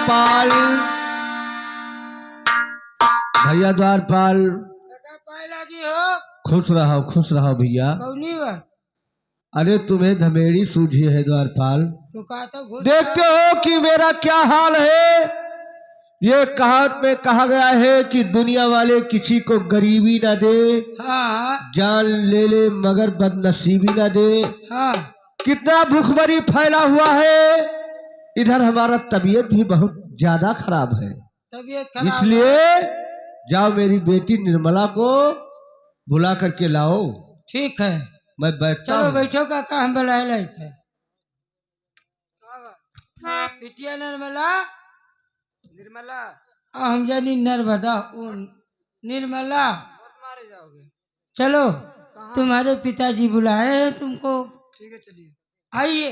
द्वारपाल, भैया द्वारपाल, खुश रहो भैया। अरे तुम्हें धमेड़ी सूझी है द्वारपाल, तो देखते हो कि मेरा क्या हाल है। ये कहावत में कहा गया है कि दुनिया वाले किसी को गरीबी ना दे, हाँ। जान ले ले मगर बदनसीबी ना दे, हाँ। कितना भूखमरी फैला हुआ है। इधर हमारा तबीयत भी बहुत ज्यादा खराब है, इसलिए जाओ मेरी बेटी निर्मला को बुला करके लाओ। ठीक है, मैं बैठता हूँ। चलो बैठो काका, हम बुलाए लाए थे। बिटिया निर्मला, निर्मला हम जानी नर्मदा, निर्मला मारे जाओगे। चलो तुम्हारे पिताजी बुलाए हैं तुमको। ठीक है चलिए, आइए।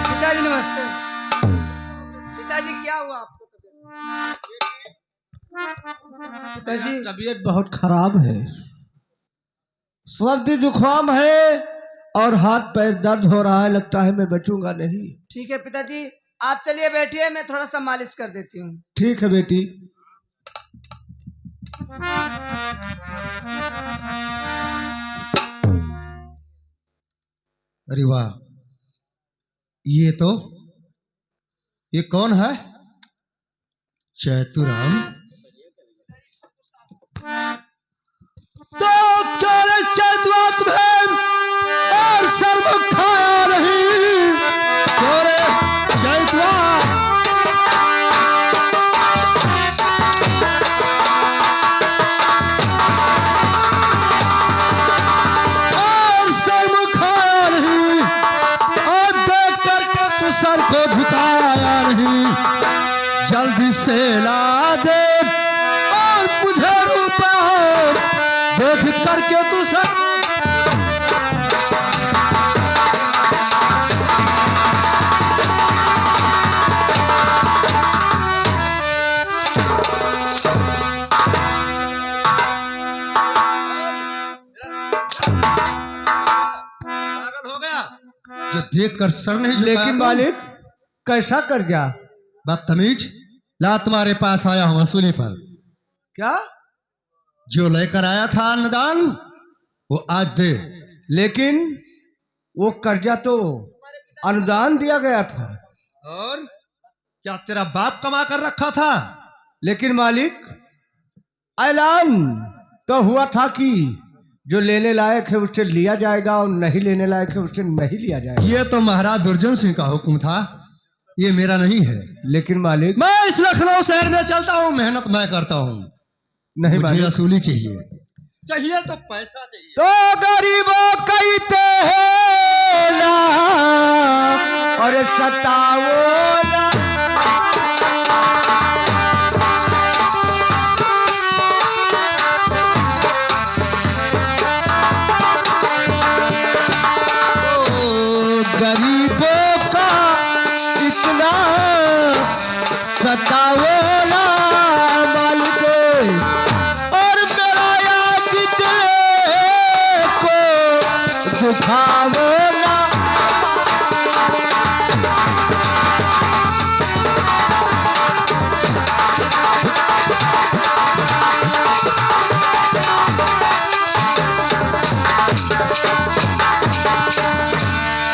पिताजी नमस्ते। पिताजी क्या हुआ आपको? पिताजी तबीयत बहुत खराब है, सर्दी जुकाम है और हाथ पैर दर्द हो रहा है, लगता है मैं बचूंगा नहीं। ठीक है पिताजी, आप चलिए बैठिए, मैं थोड़ा सा मालिश कर देती हूँ। ठीक है बेटी। अरे वाह, ये कौन है? चैतुराम। तो क्या रे चैतुआ तुम्हें और शर्म खाया नहीं? क्यों रे चैतुआ? और शर्म खाया नहीं, और देख करके तू सर को झुकाया नहीं। जल्दी से ला दे और मुझे रुपया देख करके तू सब। पागल हो गया जो देख कर सर नहीं झुकाया। लेकिन मालिक कैसा कर जा? बदतमीज, ला तुम्हारे पास आया हूं वसूली पर। क्या? जो लेकर आया था अन्नदान वो आज दे। लेकिन वो कर्जा तो अनुदान दिया गया था। और क्या तेरा बाप कमा कर रखा था? लेकिन मालिक ऐलान तो हुआ था कि जो लेने लायक है उससे लिया जाएगा और नहीं लेने लायक है उससे नहीं लिया जाएगा। ये तो महाराज दुर्जन सिंह का हुक्म था, ये मेरा नहीं है। लेकिन मालिक मैं इस लखनऊ शहर में चलता हूँ, मेहनत मैं करता हूँ, नहीं मुझे मालिक। वसूली चाहिए। चाहिए तो पैसा चाहिए। तो गरीबों कहते हैं ना और सताओ ना। गरीबों का इतना सताओ ना मालिक, और मेरा याद को दुखाओ ना।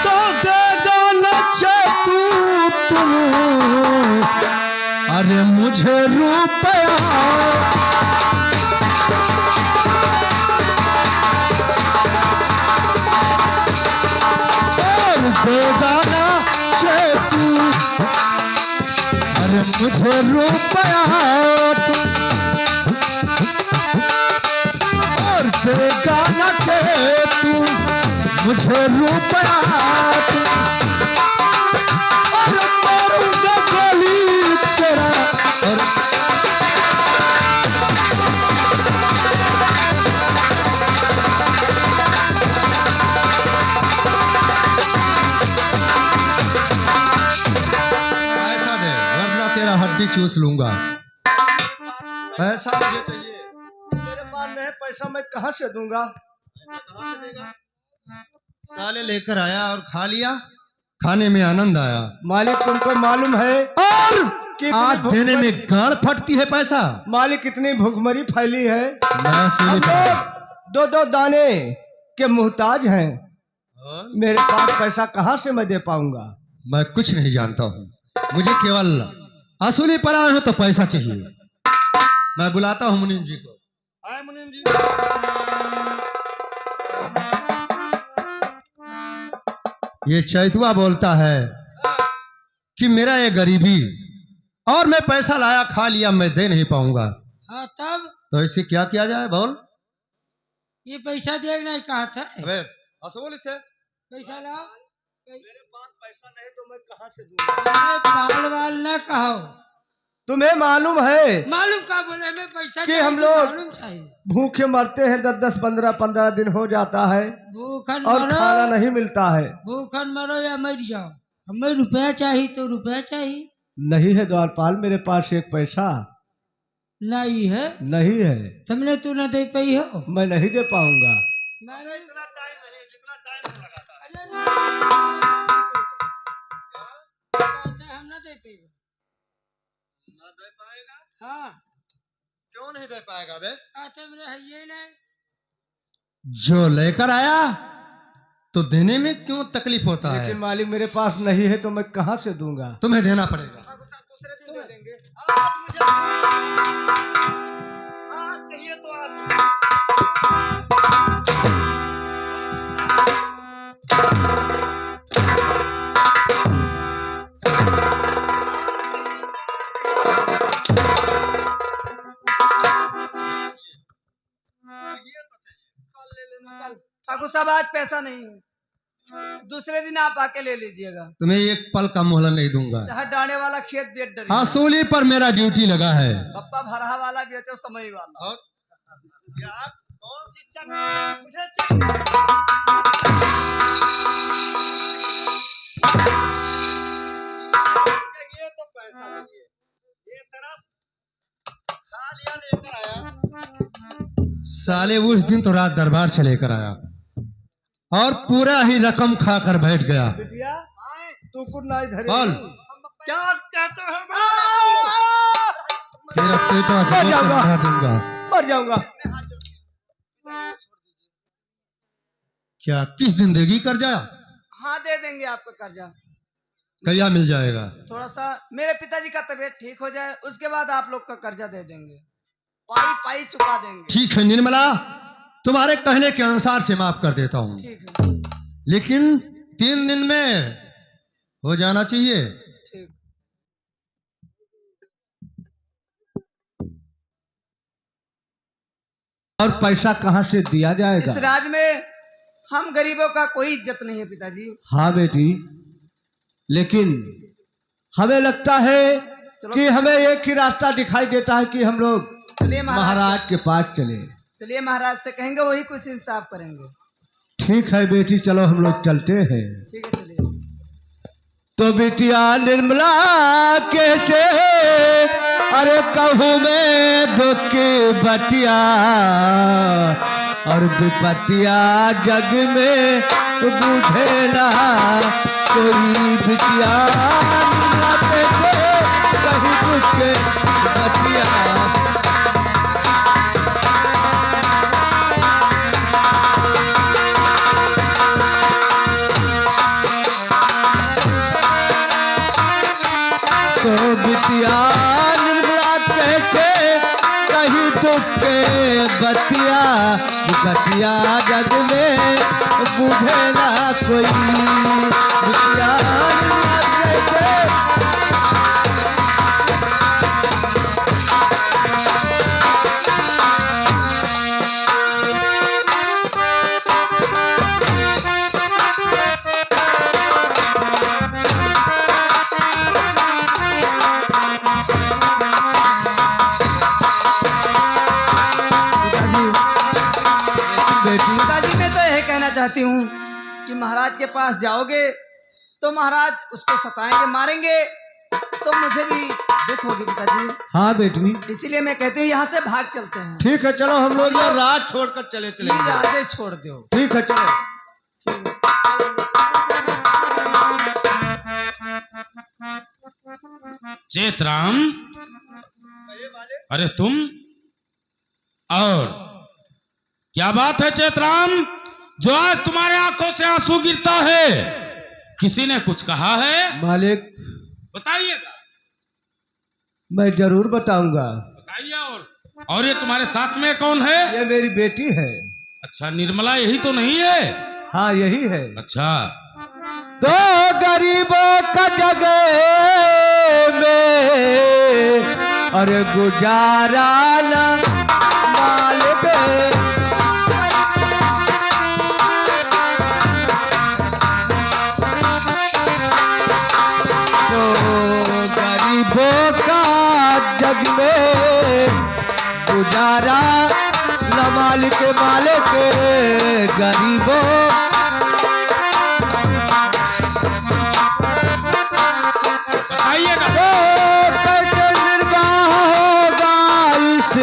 तो देगा न चैतू तुम, अरे मुझे रुपया। और देगा न चैतू, अरे मुझे रुपया। और देगा न चैतू मुझे रुपया। और मारूंगा गोली तेरा। और पैसा दे वरना तेरा हड्डी चूस लूंगा। पैसा मुझे चाहिए। मेरे पास नहीं पैसा, मैं कहाँ से दूंगा? कहाँ से देगा? साले लेकर आया और खा लिया, खाने में आनंद आया। मालिक तुमको मालूम है और कि आज देने में गाड़ फटती है पैसा। मालिक कितनी भूखमरी फैली है। मैं हम लोग दो दो दाने के मुहताज हैं। मेरे पास पैसा कहाँ से मैं दे पाऊंगा। मैं कुछ नहीं जानता हूँ, मुझे केवल असुली पर आए हो तो पैसा चाहिए। मैं बुलाता हूँ मुनीम जी को। आए मुनीम जी। ये चैतुआ बोलता है कि मेरा ये गरीबी और मैं पैसा लाया खा लिया, मैं दे नहीं पाऊंगा। हाँ तब तो इससे क्या किया जाए बोल। ये पैसा देना ही कहा था। अबे असुल इससे पैसा लाओ। मेरे पास पैसा नहीं तो मैं कहाँ से दूंगा। पागल वाल ना कहो। तुम्हें मालूम है मालूम का बोले मैं पैसा कि हम लोग मालूम चाहिए। भूखे मरते हैं, 10-10 15-15 दिन हो जाता है भूखन और मरो, खाना नहीं मिलता है। भूखन मरो या मर जाओ, हमें रुपया चाहिए तो रुपया चाहिए। नहीं है द्वारपाल, मेरे पास एक पैसा नहीं है। नहीं है। तुमने तू न दे पाई हो। मैं नहीं दे पाऊंगा। इतना टाइम नहीं, जितना टाइम लगाता है। हम न दे पाएगा। ना दे पाएगा? हाँ क्यों नहीं दे पाएगा बे? मेरे है ये नहीं। जो लेकर आया तो देने में क्यों तकलीफ होता है? लेकिन मालिक मेरे पास नहीं है तो मैं कहाँ से दूंगा। तुम्हें देना पड़ेगा। दूसरे दिन दे देंगे। आज मुझे आज चाहिए तो आज। ठाकुर साहब आज पैसा नहीं है, दूसरे दिन आप आके ले लीजिएगा। तुम्हें एक पल का मोहलत नहीं दूंगा। चाहे डाणे वाला खेत बेच डर असुली पर मेरा ड्यूटी लगा है। पप्पा भरहा वाला बेचो समय वाला। और आप कौन सी चक मुझे चाहिए। तो पैसा चाहिए। ये तरफ खा लिया लेकर आया। साले उस दिन तो रात दरबार से लेकर आया और पूरा ही रकम खाकर बैठ गया। बिटिया तू कुछ नहीं धरे। बोल क्या कहते हो? तेरा पेट जाऊंगा। दूंगा, मर जाऊंगा। क्या 30 दिन देगी कर्जा? हाँ दे देंगे आपका कर्जा। कहिया मिल जाएगा? थोड़ा सा मेरे पिताजी का तबीयत ठीक हो जाए उसके बाद आप लोग का कर्जा दे देंगे, पाई पाई चुका देंगे। ठीक है निर्मला, तुम्हारे कहने के अनुसार से माफ कर देता हूँ, ठीक है लेकिन 3 दिन में हो जाना चाहिए। ठीक। और पैसा कहाँ से दिया जाएगा? इस राज में हम गरीबों का कोई इज्जत नहीं है पिताजी। हाँ बेटी, लेकिन हमें लगता है कि हमें एक ही रास्ता दिखाई देता है कि हम लोग चलिए महाराज के पास चले। चलिए महाराज से कहेंगे, वही कुछ इंसाफ करेंगे। ठीक है बेटी, चलो हम लोग चलते हैं। ठीक है चलिए। तो बिटिया निर्मला कहते अरे कहूँ मैं दुख बटिया और विपतिया जग में बूझे ना कोई। बिटिया निर्मला कहते कहीं दुख बटिया तो बिटिया निर्मला कहते कहीं दुख बतिया बतिया जग में बुझे ना कोई। बिटिया निर्मला कहते पिताजी मैं तो यही कहना चाहती हूँ कि महाराज के पास जाओगे तो महाराज उसको सताएंगे मारेंगे तो मुझे भी दुख होगी पिताजी। हाँ बेटी, इसीलिए मैं कहती हूँ यहाँ से भाग चलते हैं। ठीक है चलो हम लोग ये रात छोड़कर चले चले। ये राजे छोड़ दो। ठीक है चलो। ठीक है। चेतराम, अरे तुम, और क्या बात है चेतराम, जो आज तुम्हारे आंखों से आंसू गिरता है? किसी ने कुछ कहा है? मालिक, बताइएगा। मैं जरूर बताऊंगा। बताइए। और ये तुम्हारे साथ में कौन है? ये मेरी बेटी है। अच्छा, निर्मला यही तो नहीं है? हाँ, यही है। अच्छा। दो गरीबों का जगह में अरे गुजारा ना मालिक, तो गरीबों का जग में गुजारा न मालिक मालिक गरीबों। बताइएगा। कैसे निर्वाह होगा इस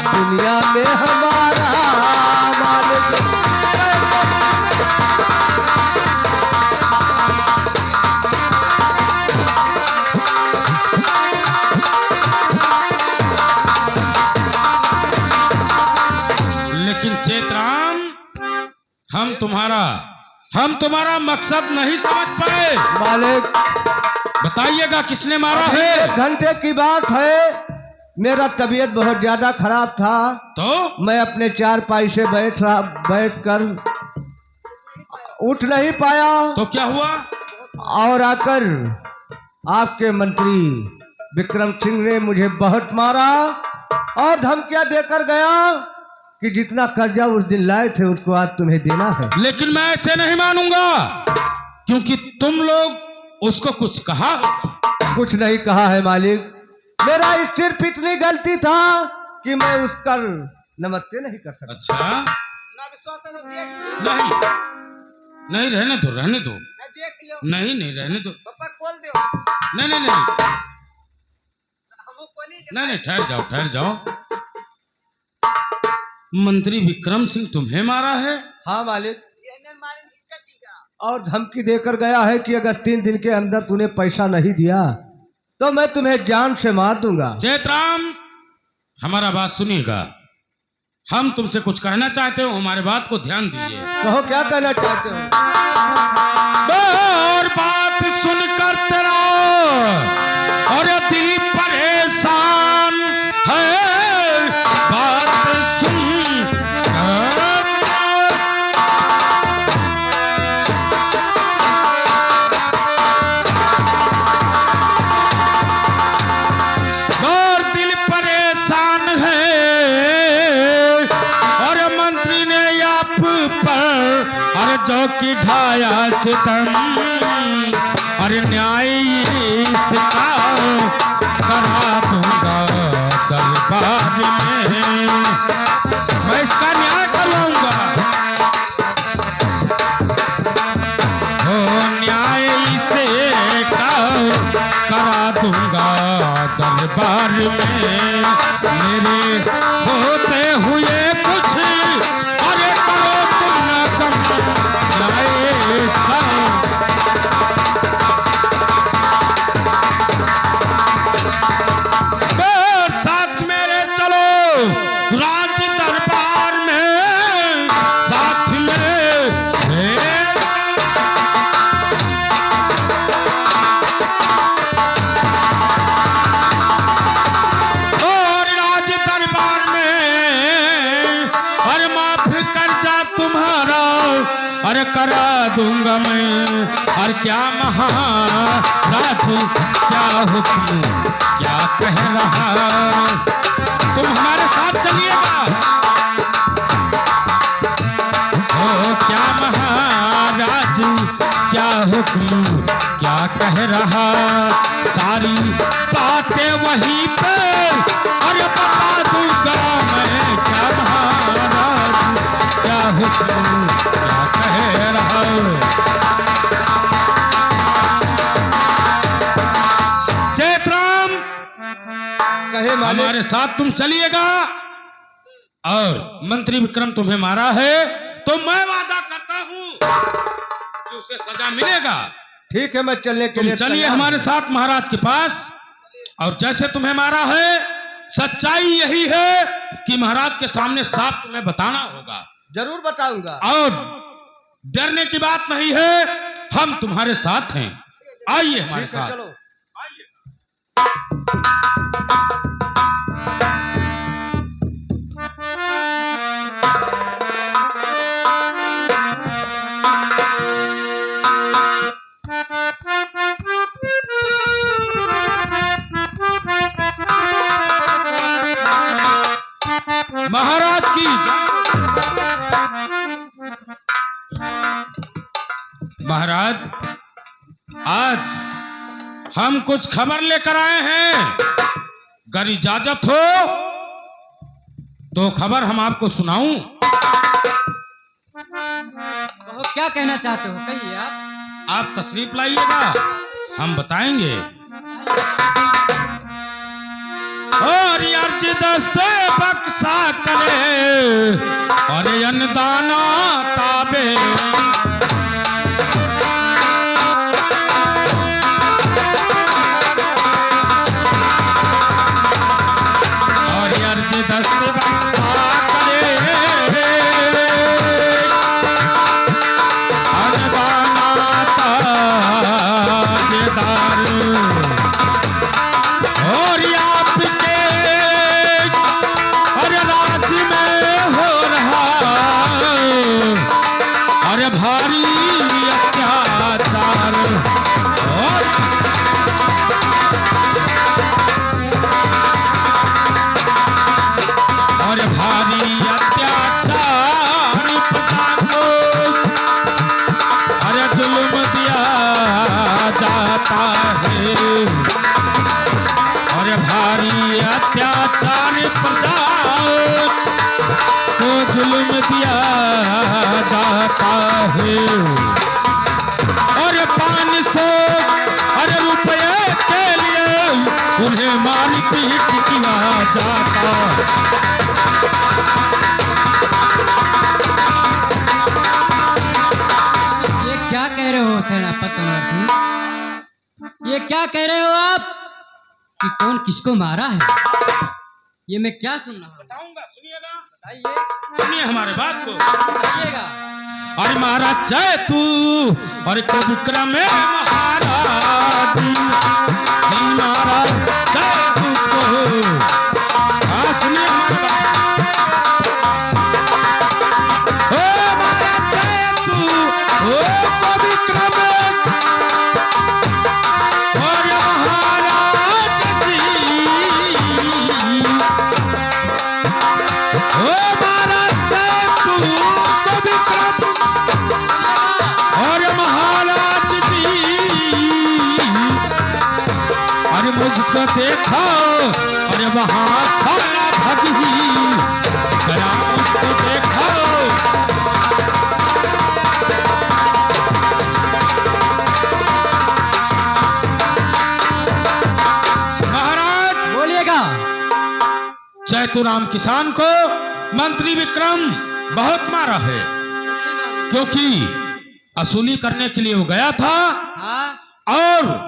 दुनिया में हमारा मालिक। लेकिन चेतराम, हम तुम्हारा मकसद नहीं समझ पाए। मालिक, बताइएगा किसने मारा है? 1 घंटे की बात है, मेरा तबीयत बहुत ज्यादा खराब था, तो मैं अपने चारपाई से बैठकर उठ नहीं पाया। तो क्या हुआ? और आकर आपके मंत्री विक्रम सिंह ने मुझे बहुत मारा और धमकियां देकर गया कि जितना कर्जा उस दिन लाए थे उसको आज तुम्हें देना है। लेकिन मैं ऐसे नहीं मानूंगा, क्योंकि तुम लोग उसको कुछ कहा? कुछ नहीं कहा है मालिक, मेरा सिर्फ इतनी गलती था कि मैं उसका नमस्ते नहीं कर सकता। अच्छा, ना विश्वास है तो देख लो। नहीं, रहने दो। ना देख लो। नहीं, रहने दो। पापा खोल दो। नहीं, हमको खोली नहीं, ठहर जाओ। मंत्री विक्रम सिंह तुम्हें मारा है? हाँ मालिक, ये मारे इसका टीका। और धमकी देकर गया है कि अगर 3 दिन के अंदर तूने पैसा नहीं दिया तो मैं तुम्हें जान से मार दूंगा। जयतराम, हमारा बात सुनिएगा। हम तुमसे कुछ कहना चाहते हो, हमारे बात को ध्यान दीजिए। कहो, क्या कहना चाहते हो? और बात सुनकर तेरा और दिल परेशान है, बात सुन और दिल परेशान है, और मंत्री ने आप पर अरे जो की ढाया सितम, अरे न्याय इसका करा दूंगा दरबार में, मैं इसका न्याय करवाऊंगा। ओ न्याय इसे करा दूंगा दरबार में, मेरे होते हुए कुछ अरे करो तुम न कम न्याय इसका। साथ मेरे चलो राज दरबार में, साथ में और राज दरबार में, अरे माफ कर जा तुम्हारा अरे करा दूंगा मैं। और क्या महाराज क्या हुक्म क्या कह रहा, तुम हमारे साथ चलिएगा। ओ क्या महाराज क्या हुक्म क्या कह रहा, सारी बातें वहीं पे अरे बता दूंगा मैं। क्या महाराज क्या हुक्म क्या कह रहा, चैत्राम कहे मालिक, हमारे साथ तुम चलिएगा, और मंत्री विक्रम तुम्हें मारा है तो मैं वादा करता हूं कि उसे सजा मिलेगा। ठीक है, मैं चलने के तुम लिए चलिए तैयार हूं। हमारे साथ महाराज के पास। और जैसे तुम्हें मारा है, सच्चाई यही है कि महाराज के सामने साफ तुम्हें बताना होगा। जरूर बताऊंगा। और डरने की बात नहीं है, हम तुम्हारे साथ हैं। आइए हमारे ठीक है, साथ। चलो। महाराज की महाराज, आज हम कुछ खबर लेकर आए हैं। अगर इजाजत हो तो खबर हम आपको सुनाऊं। कहो, क्या कहना चाहते हो, कहिए आप तशरीफ लाइएगा, हम बताएंगे। और अर्ज दस्ते बक्सा करे और अन्नदाना ताबे, और अर्ज दस्ते बक्सा करे अन्नदाना ताबेदार, और आपके अरे राज में हो रहा अरे भारी अत्याचार, और भारी अत्याचार प्रजा को अरे जुल्म दिया जाता है, और भारी अत्याचार प्रजा को जुल्म दिया जाता है, और 500 अरे रुपये के लिए उन्हें मार पीट किया जाता। ये क्या कह रहे हो सेनापति अमर सिंह? ये क्या कह रहे हो आप कि कौन किसको मारा है? ये मैं क्या सुन रहा हूँ? बताऊंगा, सुनिएगा, बताइए, सुनिए हमारे बात को। बताइएगा। अरे महाराज जय तू और को विक्रम है महाराज जी महाराज जय तू को। हाँ सुनिए हमारी बात। ओ महाराज जय तू ओ को विक्रम और महाराज जी, ओ महाराज जय तू को विक्रम और महाराज जी, अरे मुझको देखो अरे वहां साला भगी गया, मुझको देखो महाराज। बोलिएगा। चैतुराम किसान को मंत्री विक्रम बहुत मारा है, क्योंकि असुली करने के लिए वो गया था, हाँ, और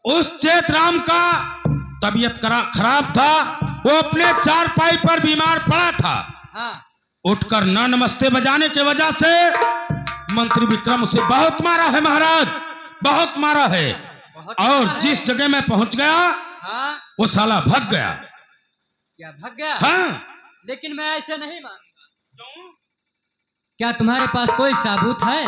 उस चैतराम का तबीयत खराब था, वो अपने चारपाई पर बीमार पड़ा था। हाँ, उठकर न नमस्ते बजाने की वजह से मंत्री विक्रम उसे बहुत मारा है महाराज, बहुत मारा है। बहुत और मारा है। जिस जगह में पहुंच गया हाँ, वो साला भाग गया। क्या भाग गया? हाँ, लेकिन मैं ऐसे नहीं मानूंगा। क्या तुम्हारे पास कोई सबूत है?